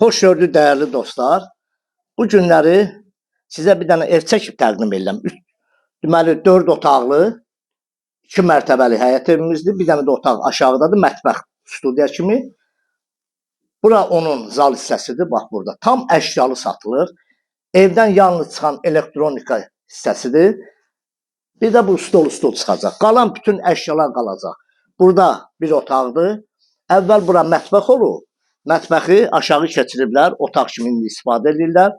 Xoş gördük dəyərli dostlar. Bu günləri sizə bir dənə ev çəkib təqdim edirəm. Deməli 4 otaqlı, 2 mərtəbəli həyət evimizdir. Bir dənə də otaq aşağıdadır, mətbəx, studiya kimi. Bura onun zal hissəsidir, bax burada. Tam əşyalı satılır. Evdən yalnız çıxan elektronika hissəsidir. Bir də bu stol çıxacaq. Qalan bütün əşyalar qalacaq. Burada bir otaqdır. Əvvəl bura mətbəx olur. Mətbəxi aşağı keçiriblər, otaq kimi istifadə edirlər.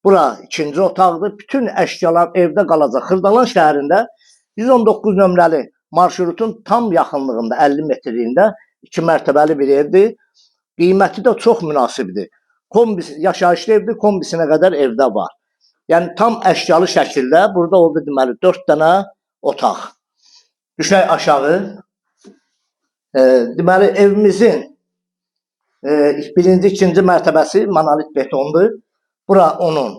Bura ikinci otaqdır. Bütün əşyalar evdə qalacaq. Xırdalan şəhərində 119 nömrəli marşrutun tam yaxınlığında 50 metrliyində 2 mərtəbəli bir evdir. Qiyməti də çox münasibdir. Yaşayışlı evdir, kombisinə qədər evdə var. Yəni tam əşyalı şəkildə burada oldu deməli 4 dənə otaq. Düşək aşağı. Deməli evimizin birinci, ikinci mərtəbəsi monolit betondur. Bura onun.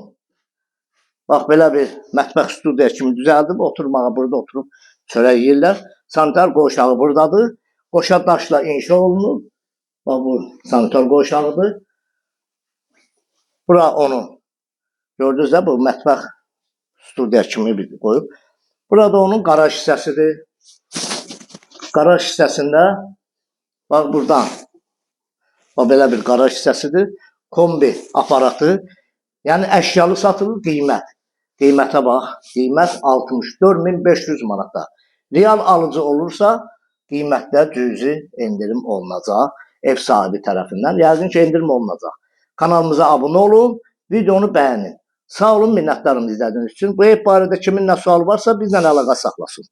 Bax belə bir mətbəx studiya kimi düzəldib, oturmağa burada oturub çörək yeyirlər. Sanitar qoşağı buradadır. Qoşa daşla inşa olunub. Bax bu sanitar qoşağıdır. Bura onun. Gördünüz də bu mətbəx studiya kimi bir qoyub. Burada onun qaraj hissəsidir. Qaraj hissəsində bax buradan bax belə bir qaraj hissəsidir. Kombi aparatı. Yəni əşyalı satılır, qiymət. Qiymətə bax. Qiymət 64.500 manata. Real alıcı olursa qiymətdə cüzi endirim olunacaq. Ev sahibi tərəfindən. Yəqin ki, endirim olunacaq. Kanalımıza abunə olun. Videonu bəyənin. Sağ olun, minnətdarım izlədiyiniz üçün. Bu ev barədə kimin nə sualı varsa bizlə əlaqə saxlasın.